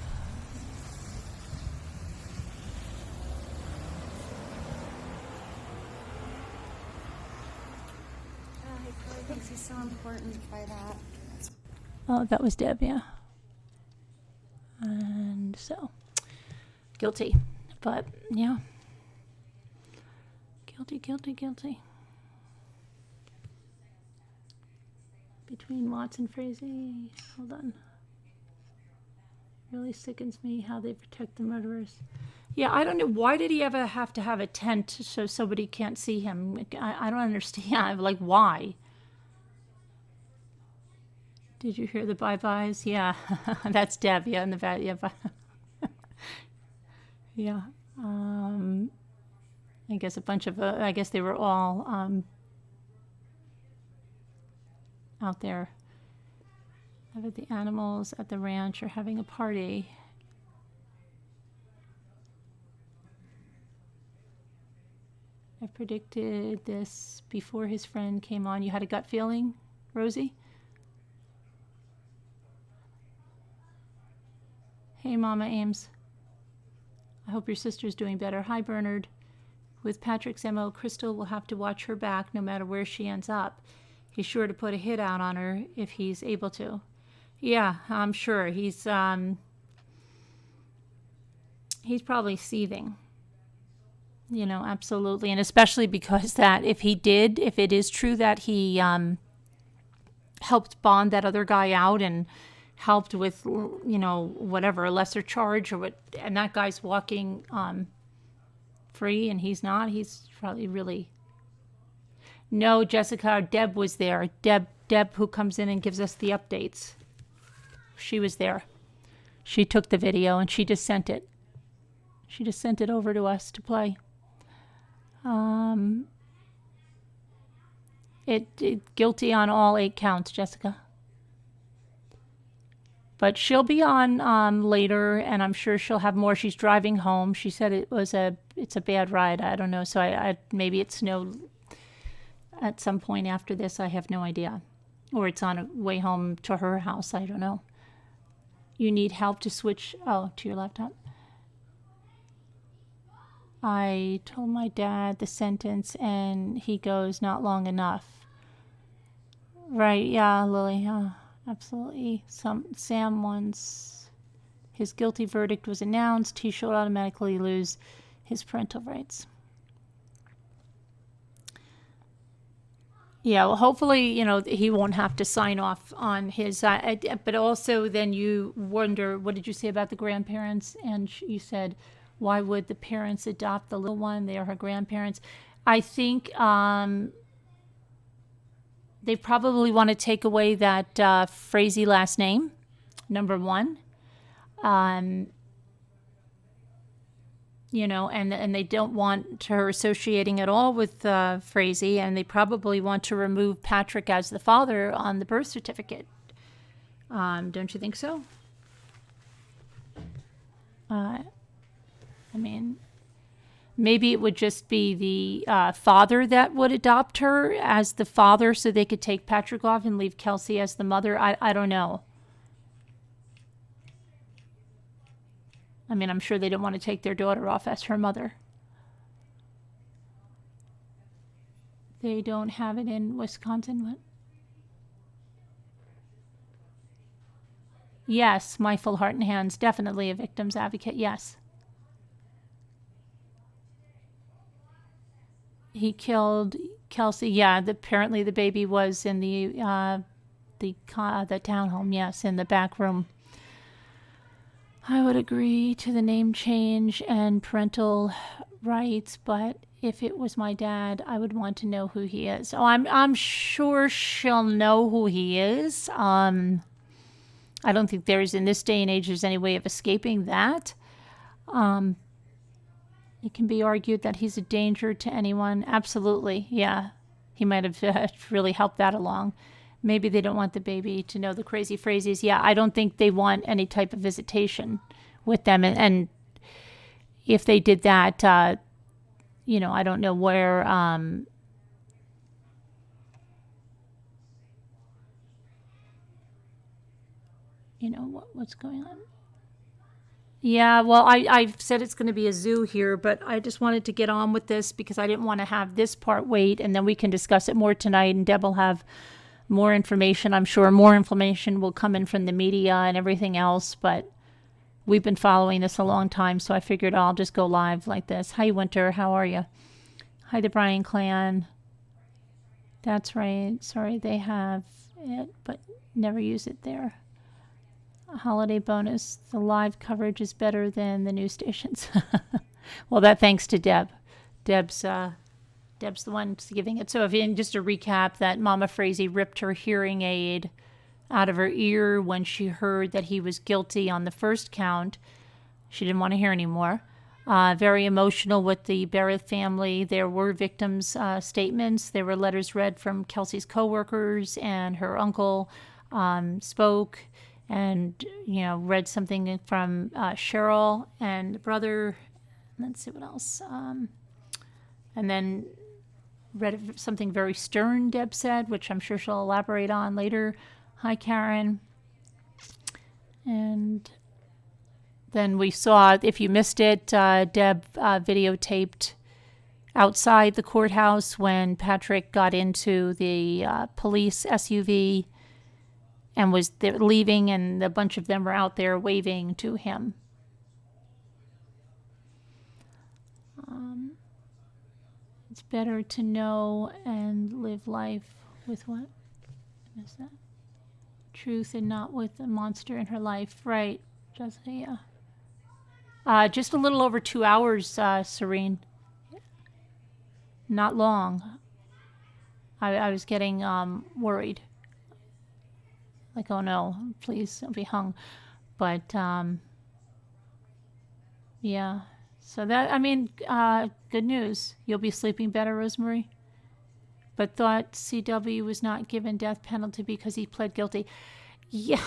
He probably thinks he's so important by that. Oh, that was Deb, yeah. And so, guilty. But, yeah. Guilty. Between Watts and Frazee. Hold on. Really sickens me how they protect the murderers. Yeah, I don't know. Why did he ever have to have a tent so somebody can't see him? I don't understand. Like, why? Did you hear the bye-byes? Yeah, that's Deb, yeah, in the back. Yeah, yeah. I guess a bunch of, I guess they were all out there. The animals at the ranch are having a party. I predicted this before his friend came on. You had a gut feeling, Rosie? Hey, Mama Ames. I hope your sister's doing better. Hi, Bernard. With Patrick's MO, Crystal will have to watch her back no matter where she ends up. He's sure to put a hit out on her if he's able to. Yeah, I'm sure. He's probably seething. You know, absolutely. And especially because that if it is true that he helped bond that other guy out and helped with, whatever, a lesser charge or what, and that guy's walking free and he's not, he's probably really... No, Jessica, Deb was there. Deb who comes in and gives us the updates. She was there. She took the video and she just sent it. She just sent it over to us to play. It guilty on all 8 counts, Jessica. But she'll be on later, and I'm sure she'll have more. She's driving home. She said it's a bad ride. I don't know. So I maybe it snowed at some point after this. I have no idea. Or it's on a way home to her house. I don't know. You need help to switch to your laptop. I told my dad the sentence, and he goes, not long enough. Right, yeah, Lily, yeah, absolutely. Sam once his guilty verdict was announced, he should automatically lose his parental rights. Yeah, well, hopefully, he won't have to sign off on his, but also then you wonder, what did you say about the grandparents? And you said, why would the parents adopt the little one? They are her grandparents. I think they probably want to take away that Frazee last name, number one. And they don't want her associating at all with Frazee, and they probably want to remove Patrick as the father on the birth certificate. Don't you think so? Maybe it would just be the father that would adopt her as the father so they could take Patrick off and leave Kelsey as the mother. I don't know. I'm sure they don't want to take their daughter off as her mother. They don't have it in Wisconsin. What? Yes, my full heart and hands. Definitely a victim's advocate. Yes. He killed Kelsey. Yeah, apparently the baby was in the townhome. Yes, in the back room. I would agree to the name change and parental rights, but if it was my dad, I would want to know who he is. Oh, I'm sure she'll know who he is. I don't think there's, in this day and age, there's any way of escaping that. It can be argued that he's a danger to anyone. Absolutely, yeah. He might have really helped that along. Maybe they don't want the baby to know the crazy phrases. Yeah, I don't think they want any type of visitation with them. And if they did that, I don't know where... what's going on. Yeah, well, I've said it's going to be a zoo here, but I just wanted to get on with this because I didn't want to have this part wait, and then we can discuss it more tonight, and Deb will have more information. I'm sure more information will come in from the media and everything else, but we've been following this a long time, so I figured I'll just go live like this. Hi, Winter. How are you? Hi, the Bryan clan. That's right. Sorry, they have it, but never use it there. Holiday bonus. The live coverage is better than the news stations. Well, that thanks to Deb. Deb's the one giving it. So just to recap, that Mama Frazee ripped her hearing aid out of her ear when she heard that he was guilty on the first count. She didn't want to hear anymore. Very emotional with the Berreth family. There were victims' statements. There were letters read from Kelsey's coworkers, and her uncle spoke and, read something from Cheryl and the brother. Let's see what else. And then read something very stern, Deb said, which I'm sure she'll elaborate on later. Hi, Karen. And then we saw, if you missed it, Deb videotaped outside the courthouse when Patrick got into the police SUV and was leaving, and a bunch of them were out there waving to him. It's better to know and live life with what is that? Truth and not with a monster in her life. Right, Jessica, yeah. Just a little over 2 hours, Serene. Not long. I was getting worried. Like, oh no, please don't be hung. But, yeah. So that, I mean, good news. You'll be sleeping better, Rosemary. But thought CW was not given death penalty because he pled guilty. Yeah.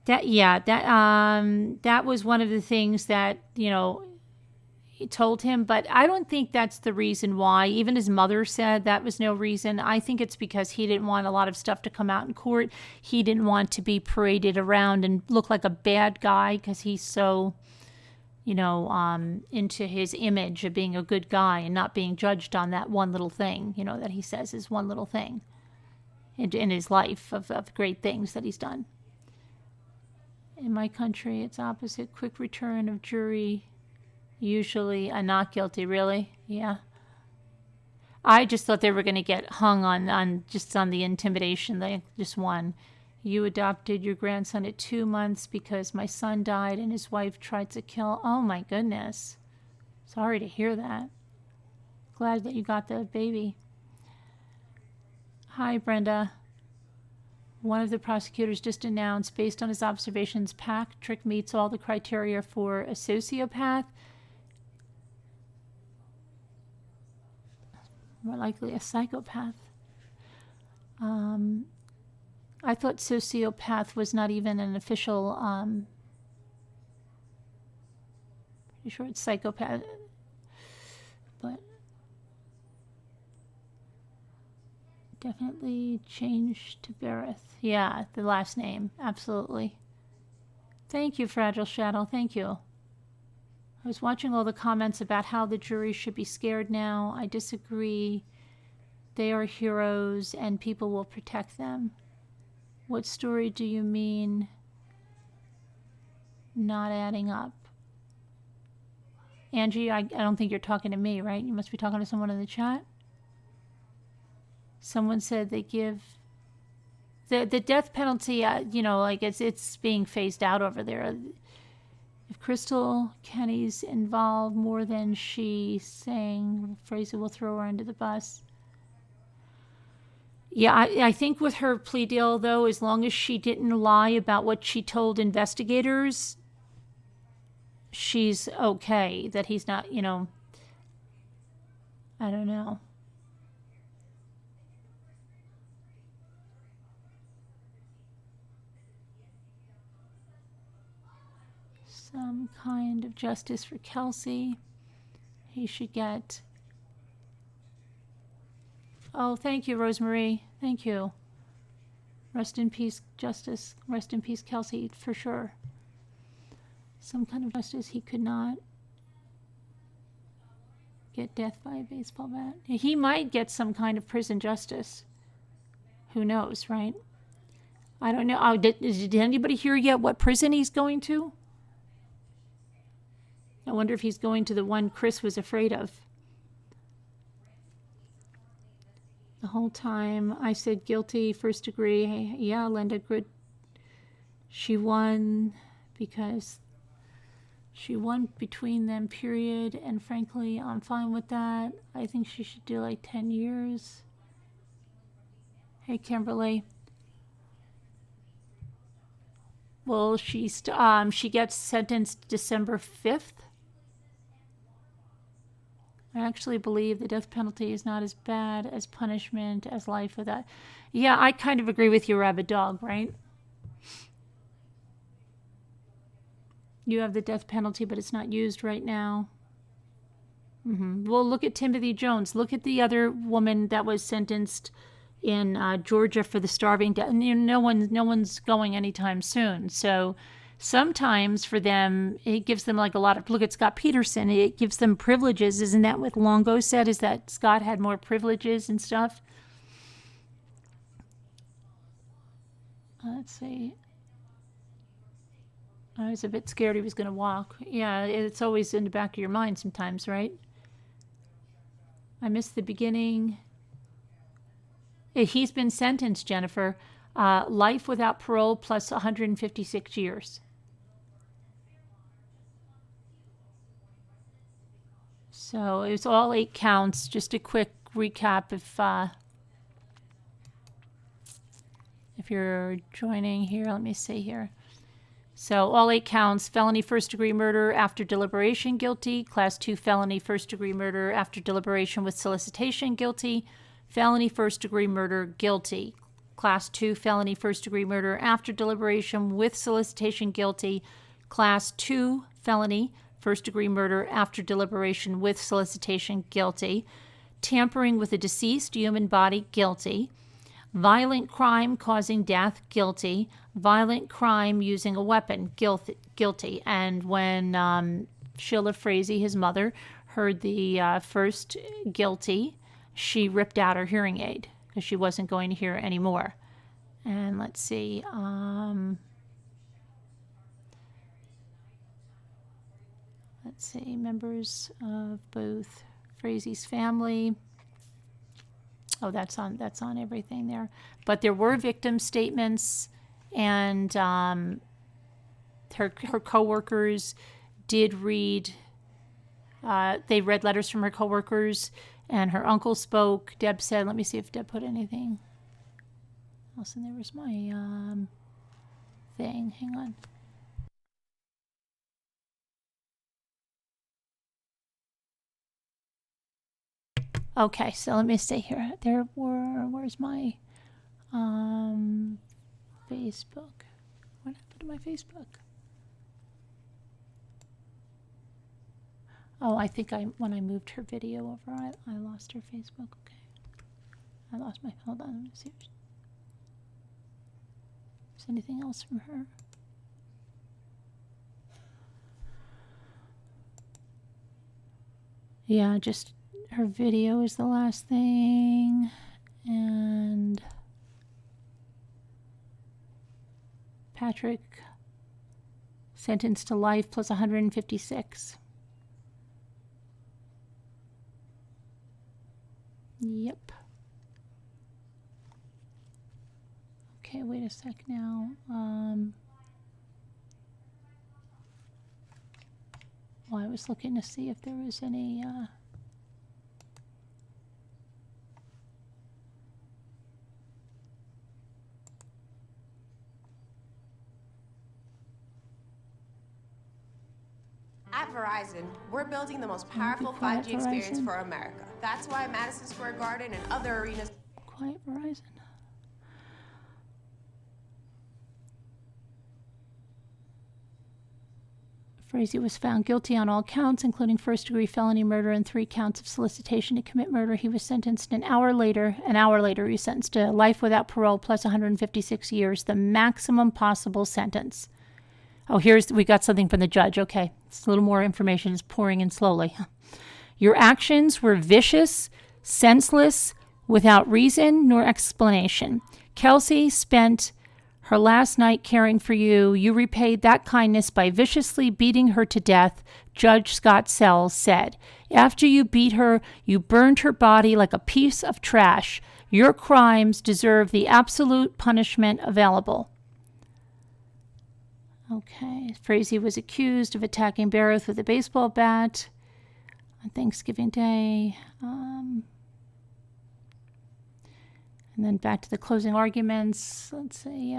That was one of the things that, he told him, but I don't think that's the reason why. Even his mother said that was no reason. I think it's because he didn't want a lot of stuff to come out in court. He didn't want to be paraded around and look like a bad guy because he's so, into his image of being a good guy and not being judged on that one little thing, that he says is one little thing in his life of great things that he's done. In my country, it's opposite. Quick return of jury. Usually a not guilty, really? Yeah. I just thought they were going to get hung on the intimidation. They just won. You adopted your grandson at 2 months because my son died and his wife tried to kill. Oh my goodness. Sorry to hear that. Glad that you got the baby. Hi, Brenda. One of the prosecutors just announced, based on his observations, Patrick meets all the criteria for a sociopath. More likely a psychopath. I thought sociopath was not even an official, pretty sure it's psychopath, but definitely changed to Berreth. Yeah, the last name, absolutely. Thank you, Fragile Shadow, thank you. I was watching all the comments about how the jury should be scared now. I disagree. They are heroes and people will protect them. What story do you mean not adding up? Angie, I don't think you're talking to me, right? You must be talking to someone in the chat. Someone said they give the death penalty, it's being phased out over there. If Crystal Kenny's involved more than she saying, Frazee will throw her under the bus. Yeah, I think with her plea deal, though, as long as she didn't lie about what she told investigators, she's okay. That he's not, I don't know. Some kind of justice for Kelsey. He should get... Oh, thank you, Rosemary. Thank you. Rest in peace, justice. Rest in peace, Kelsey, for sure. Some kind of justice. He could not get death by a baseball bat. He might get some kind of prison justice. Who knows, right? I don't know. Did anybody hear yet what prison he's going to? I wonder if he's going to the one Chris was afraid of. The whole time I said guilty, first degree. Hey, yeah, Linda, good. She won because she won between them, period. And frankly, I'm fine with that. I think she should do like 10 years. Hey, Kimberly. Well, she gets sentenced December 5th. I actually believe the death penalty is not as bad as punishment as life without. Yeah, I kind of agree with you, Rabbit Dog, right? You have the death penalty, but it's not used right now. Well, look at Timothy Jones. Look at the other woman that was sentenced in Georgia for the starving death. No one's going anytime soon. So sometimes for them, it gives them like a lot of, look at Scott Peterson, it gives them privileges. Isn't that what Longo said, is that Scott had more privileges and stuff? Let's see. I was a bit scared he was going to walk. Yeah, it's always in the back of your mind sometimes, right? I missed the beginning. He's been sentenced, Jennifer. Life without parole plus 156 years. So it was all 8 counts. Just a quick recap if you're joining here. Let me see here. So all 8 counts: felony first-degree murder after deliberation, guilty; class 2 felony first-degree murder after deliberation with solicitation, guilty; felony first-degree murder, guilty; class 2 felony first-degree murder after deliberation with solicitation, guilty; class 2 felony first-degree murder after deliberation with solicitation, guilty; tampering with a deceased human body, guilty; violent crime causing death, guilty; violent crime using a weapon, guilty. And when Sheila Frazee, his mother, heard the first guilty, she ripped out her hearing aid because she wasn't going to hear anymore. And let's see. Members of both Frazee's family. Oh, that's on everything there. But there were victim statements, and her coworkers did read. They read letters from her coworkers, and her uncle spoke. Deb said, "Let me see if Deb put anything else in there." Was my thing? Hang on. Okay, so let me see here. Where's my Facebook? What happened to my Facebook? Oh, I think when I moved her video over, I lost her Facebook. Okay. I lost my, hold on, let me see if there's anything else from her. Yeah, just her video is the last thing, and Patrick sentenced to life plus 156. Yep. Okay, wait a sec now. Well, I was looking to see if there was any At Verizon, we're building the most powerful 5G experience for America. That's why Madison Square Garden and other arenas... Quiet Verizon. Frazee was found guilty on all counts, including first-degree felony murder and 3 counts of solicitation to commit murder. He was sentenced an hour later, he was sentenced to life without parole plus 156 years, the maximum possible sentence. Oh, we got something from the judge. Okay, it's a little more information is pouring in slowly. Your actions were vicious, senseless, without reason nor explanation. Kelsey spent her last night caring for you. You repaid that kindness by viciously beating her to death, Judge Scott Sells said. After you beat her, you burned her body like a piece of trash. Your crimes deserve the absolute punishment available. Okay, Frazee was accused of attacking Berreth with a baseball bat on Thanksgiving Day. And then back to the closing arguments. Let's see.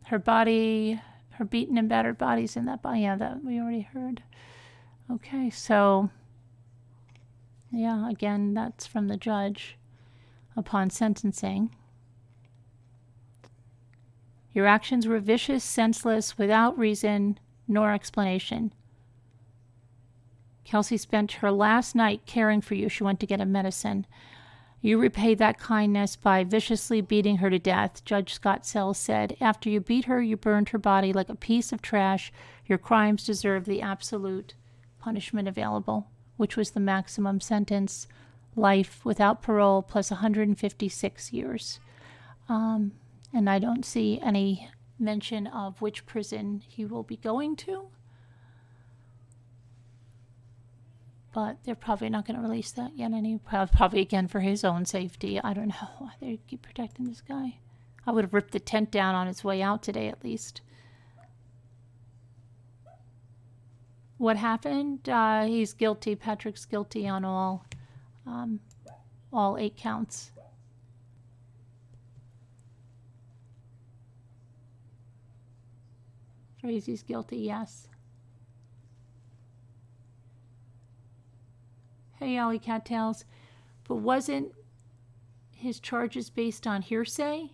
Her beaten and battered body's in that body. Yeah, that we already heard. Okay, so, yeah, again, that's from the judge upon sentencing. Your actions were vicious, senseless, without reason nor explanation. Kelsey spent her last night caring for you. She went to get a medicine. You repay that kindness by viciously beating her to death, Judge Scott Sells said. After you beat her, you burned her body like a piece of trash. Your crimes deserve the absolute punishment available, which was the maximum sentence, life without parole plus 156 years. And I don't see any mention of which prison he will be going to. But they're probably not going to release that yet. Probably again for his own safety. I don't know why they keep protecting this guy. I would have ripped the tent down on its way out today at least. What happened? He's guilty. Patrick's guilty on all 8 counts. Frazee's guilty, yes. Hey, Alley Cattails. But wasn't his charges based on hearsay?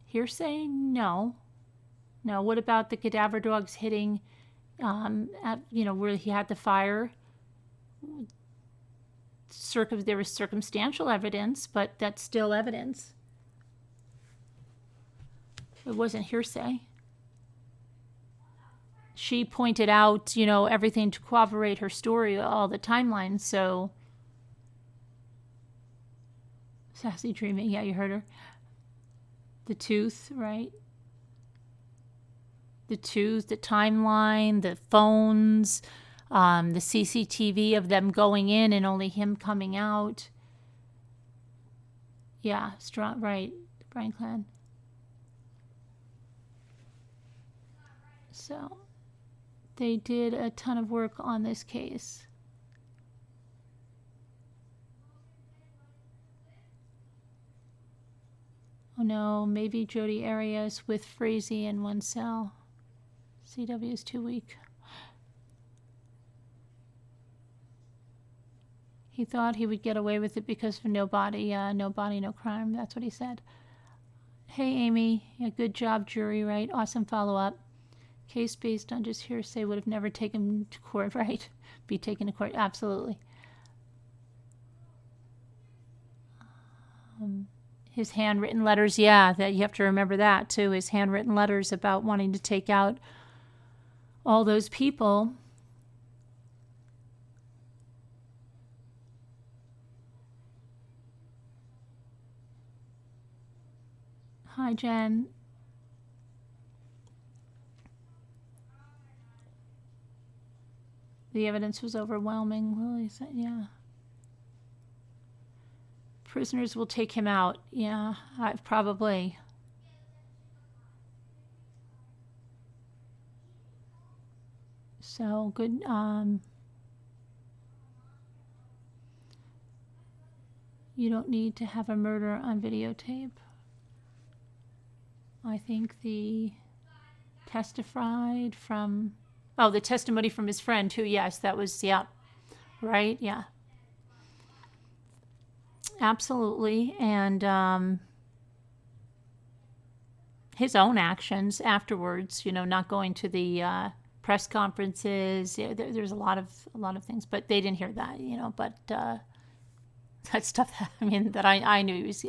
Hearsay? No. No. What about the cadaver dogs hitting, where he had the fire? There was circumstantial evidence, but that's still evidence. It wasn't hearsay. She pointed out, everything to corroborate her story, all the timelines, so... Sassy dreaming, yeah, you heard her. The tooth, right? The tooth, the timeline, the phones, the CCTV of them going in and only him coming out. Yeah, strong, right, the Bryan clan. So... they did a ton of work on this case. Oh no, maybe Jodi Arias with Frazee in one cell. CW is too weak. He thought he would get away with it because of no body, no crime. That's what he said. Hey, Amy. Yeah, good job, jury, right? Awesome follow-up. Case based on just hearsay would have never taken to court, right? Be taken to court, absolutely. His handwritten letters, yeah, that you have to remember that too. His handwritten letters about wanting to take out all those people. Hi, Jen. The evidence was overwhelming. Lily said, yeah. Prisoners will take him out. Yeah, probably. So good. You don't need to have a murder on videotape. I think the testified from... Oh, the testimony from his friend, too. Yes, that was, yeah. Right? Yeah. Absolutely. And his own actions afterwards, not going to the press conferences. Yeah, there's a lot of things, but they didn't hear that, but that stuff that I knew he was...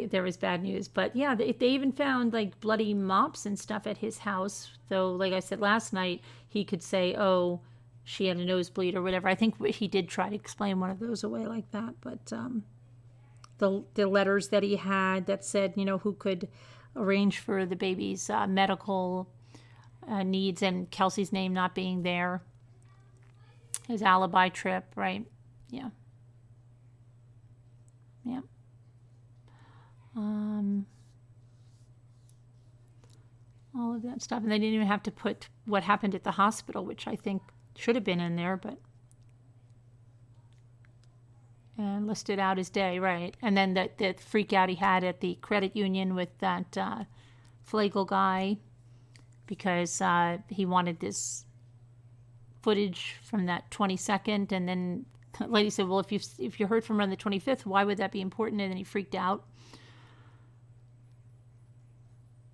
there was bad news. But yeah, they even found like bloody mops and stuff at his house. Though, like I said last night, he could say, oh, she had a nosebleed or whatever. I think he did try to explain one of those away like that. But the letters that he had that said, who could arrange for the baby's medical needs, and Kelsey's name not being there. His alibi trip, right? Yeah. Yeah. All of that stuff. And they didn't even have to put what happened at the hospital, which I think should have been in there, but... And listed out as day, right. And then the freak out he had at the credit union with that Flagle guy, because he wanted this footage from that 22nd, and then the lady said, well, if you heard from her on the 25th, why would that be important? And then he freaked out.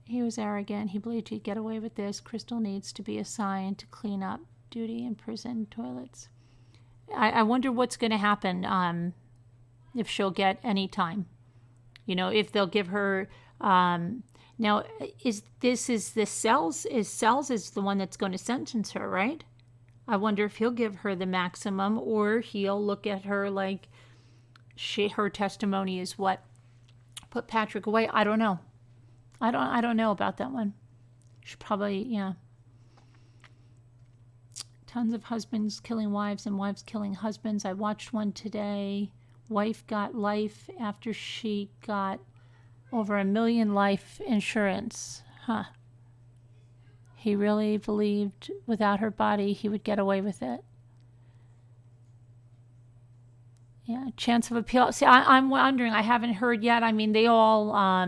He was arrogant. He believed he'd get away with this. Crystal needs to be assigned to clean up duty in prison toilets. I wonder what's going to happen, if she'll get any time. If they'll give her. Now, is the Sells? Is Sells is the one that's going to sentence her, right? I wonder if he'll give her the maximum, or he'll look at her like her testimony is what put Patrick away. I don't know. I don't know about that one. Should probably, yeah. Tons of husbands killing wives and wives killing husbands. I watched one today. Wife got life after she got over $1 million life insurance. Huh. He really believed without her body he would get away with it. Yeah, chance of appeal. See, I'm wondering. I haven't heard yet. I mean, they all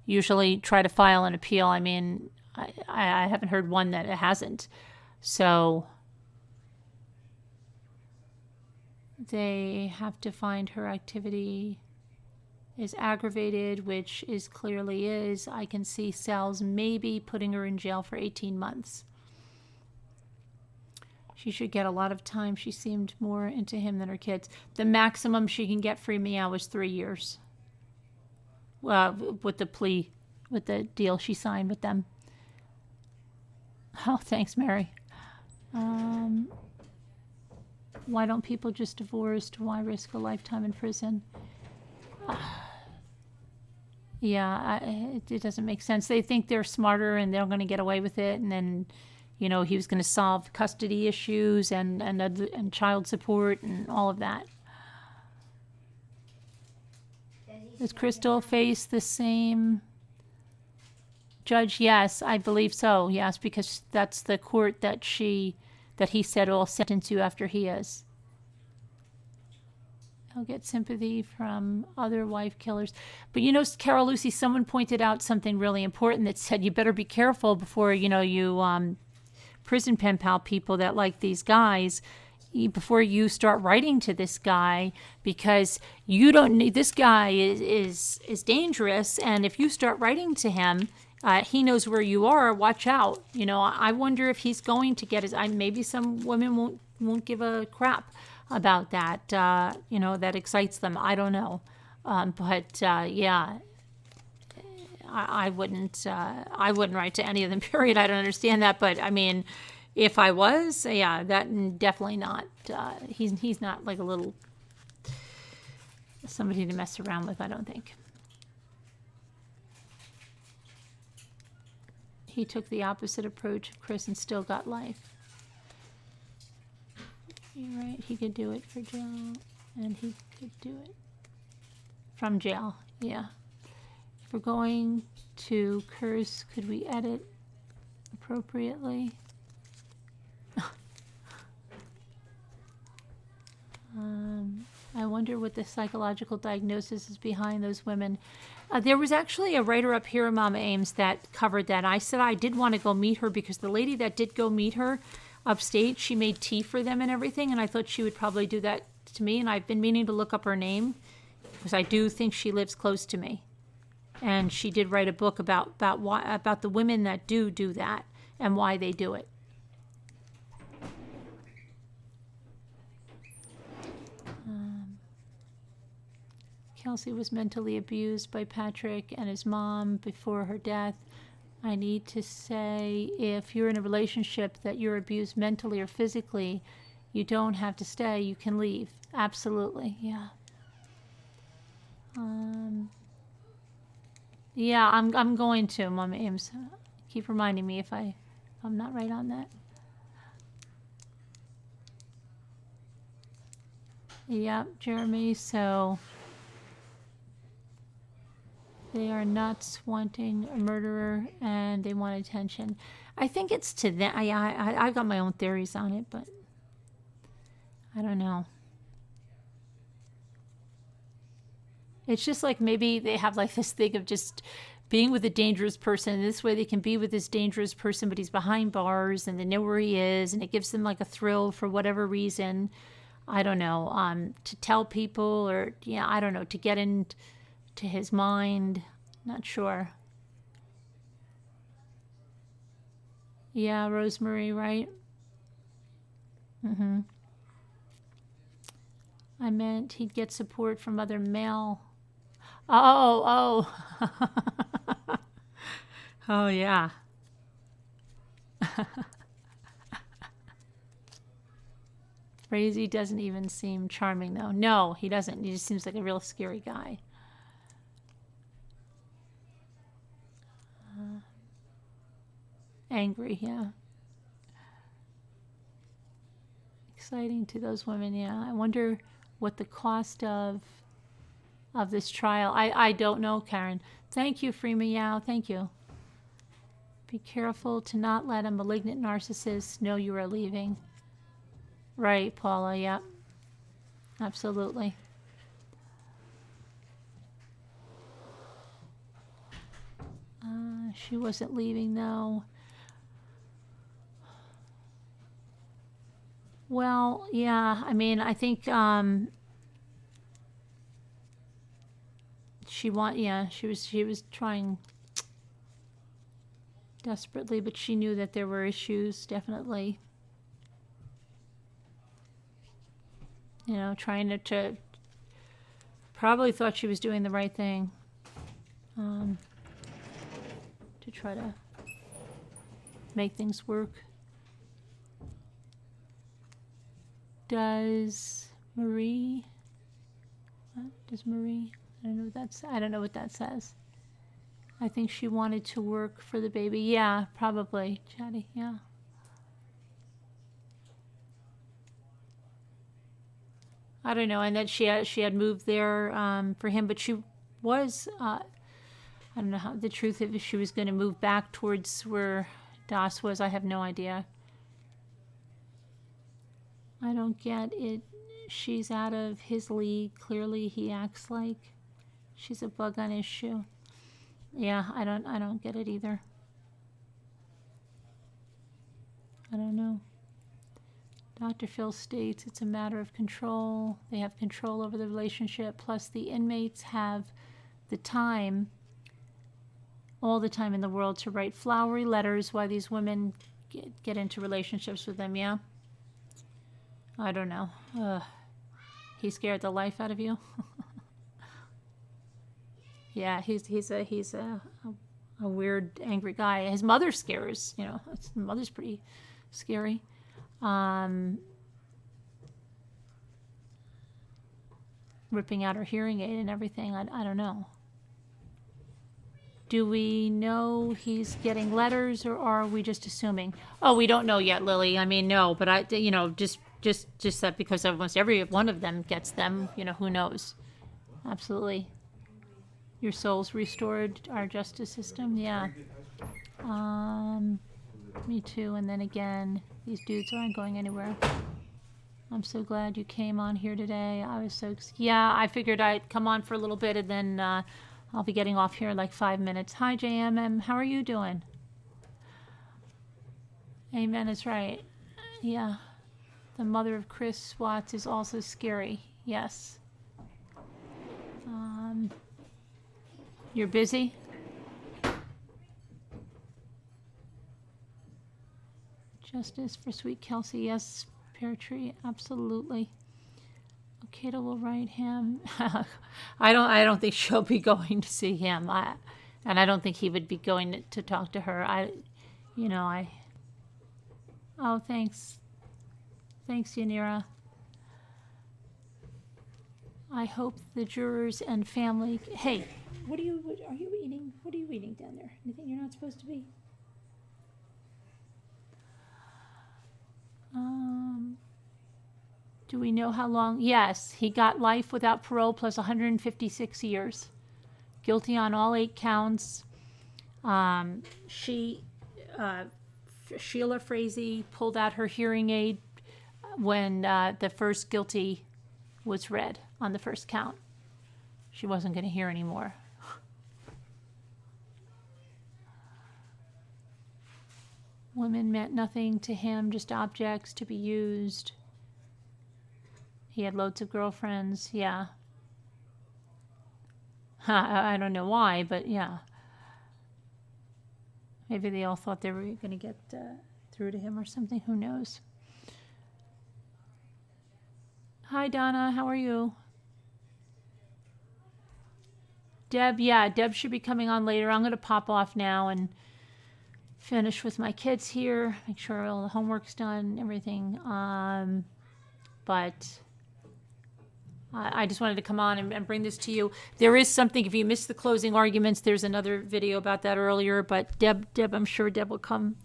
usually try to file an appeal. I mean, I haven't heard one that it hasn't. So they have to find her activity is aggravated, which is clearly is. I can see Sells maybe putting her in jail for 18 months. She should get a lot of time. She seemed more into him than her kids. The maximum she can get free meow is 3 years. With the plea, with the deal she signed with them. Oh, thanks, Mary. Why don't people just divorce? Why risk a lifetime in prison? Yeah, it doesn't make sense. They think they're smarter and they're going to get away with it, and then, he was going to solve custody issues and child support and all of that. Does Crystal face the same judge? Yes, I believe so. Yes, because that's the court that he said will sentence you after he is. He'll get sympathy from other wife killers. But Carol Lucy, someone pointed out something really important that said you better be careful before, you prison pen pal people that like these guys, before you start writing to this guy, because you don't need, this guy is dangerous, and if you start writing to him, he knows where you are. Watch out. I wonder if he's going to get his. Maybe some women won't give a crap about that. That excites them. I don't know, but yeah, I wouldn't write to any of them. Period. I don't understand that, but I mean, if I was, yeah, that definitely not. He's not like a little somebody to mess around with. I don't think. He took the opposite approach of Chris and still got life. You're right. He could do it for jail, and he could do it from jail. Yeah. If we're going to curse, could we edit appropriately? I wonder what the psychological diagnosis is behind those women. There was actually a writer up here, Mama Ames, that covered that. I said I did want to go meet her because the lady that did go meet her upstate, she made tea for them and everything, and I thought she would probably do that to me, and I've been meaning to look up her name because I do think she lives close to me. And she did write a book about the women that do that and why they do it. Kelsey was mentally abused by Patrick and his mom before her death. I need to say, if you're in a relationship that you're abused mentally or physically, you don't have to stay. You can leave. Absolutely, yeah. Yeah, I'm going to, Mama Ames. Keep reminding me if I'm not right on that. Yep, Jeremy, so they are nuts, wanting a murderer, and they want attention. I think it's to them. I've got my own theories on it, but I don't know. It's just like maybe they have like this thing of just being with a dangerous person. This way they can be with this dangerous person, but he's behind bars and they know where he is, and it gives them like a thrill for whatever reason. I don't know. To tell people, or I don't know, to get into his mind. Not sure. Yeah, Rosemary, right? I meant he'd get support from other male. Oh. Oh, yeah. Frazee doesn't even seem charming, though. No, he doesn't. He just seems like a real scary guy. Angry, yeah. Exciting to those women, yeah. I wonder what the cost of this trial. I don't know, Karen. Thank you, Free Meow. Thank you. Be careful to not let a malignant narcissist know you are leaving. Right, Paula, yep. Absolutely. She wasn't leaving, though. Well, yeah, I mean, I think she was trying desperately, but she knew that there were issues, definitely. You know, trying to probably thought she was doing the right thing. To try to make things work. Does Marie? What does Marie? I don't know what that says. I think she wanted to work for the baby. Yeah, probably. Chatty. Yeah. I don't know, and that she had moved there for him, but she was. I don't know how the truth if she was going to move back towards where Das was. I have no idea. I don't get it. She's out of his league. Clearly, he acts like she's a bug on his shoe. Yeah, I don't get it either. I don't know. Dr. Phil states it's a matter of control. They have control over the relationship. Plus, the inmates have the time, all the time in the world, to write flowery letters while these women get into relationships with them. Yeah. I don't know. He scared the life out of you. Yeah, he's a weird, angry guy. His mother scares. You know, his mother's pretty scary. Ripping out her hearing aid and everything. I don't know. Do we know he's getting letters, or are we just assuming? Oh, we don't know yet, Lily. I mean, no, but just that because almost every one of them gets them, who knows? Absolutely. Your soul's restored, our justice system, yeah. Me too. And then again, these dudes aren't going anywhere. I'm so glad you came on here today. I was yeah, I figured I'd come on for a little bit and then I'll be getting off here in like 5 minutes. Hi, JMM. How are you doing? Amen is right. Yeah. The mother of Chris Watts is also scary. Yes. You're busy? Justice for sweet Kelsey. Yes, Pear Tree. Absolutely. Okada will write him. I don't think she'll be going to see him. And I don't think he would be going to talk to her. Oh, thanks. Thanks, Yanira. I hope the jurors and family. Hey, what are you eating? What are you eating down there? Anything you're not supposed to be? Do we know how long? Yes, he got life without parole plus 156 years. Guilty on all 8 counts. Sheila Frazee pulled out her hearing aid when the first guilty was read on the first count. She wasn't going to hear anymore. Women meant nothing to him, just objects to be used. He had loads of girlfriends, yeah. I don't know why, but yeah. Maybe they all thought they were going to get through to him or something. Who knows? Hi, Donna. How are you? Deb, Deb should be coming on later. I'm going to pop off now and finish with my kids here, make sure all the homework's done, everything. But I just wanted to come on and bring this to you. There is something, if you missed the closing arguments, there's another video about that earlier, but Deb, I'm sure Deb will come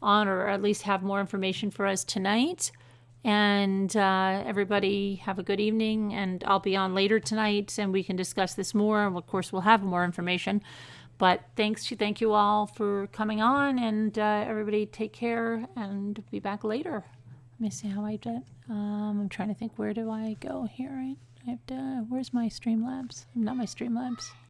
on or at least have more information for us tonight. And everybody have a good evening, and I'll be on later tonight and we can discuss this more. Of course, we'll have more information. But thank you all for coming on, and everybody take care, and be back later. Let me see how I did. I'm trying to think, where do I go here? Right? I have to. Where's my Streamlabs? Not my Streamlabs.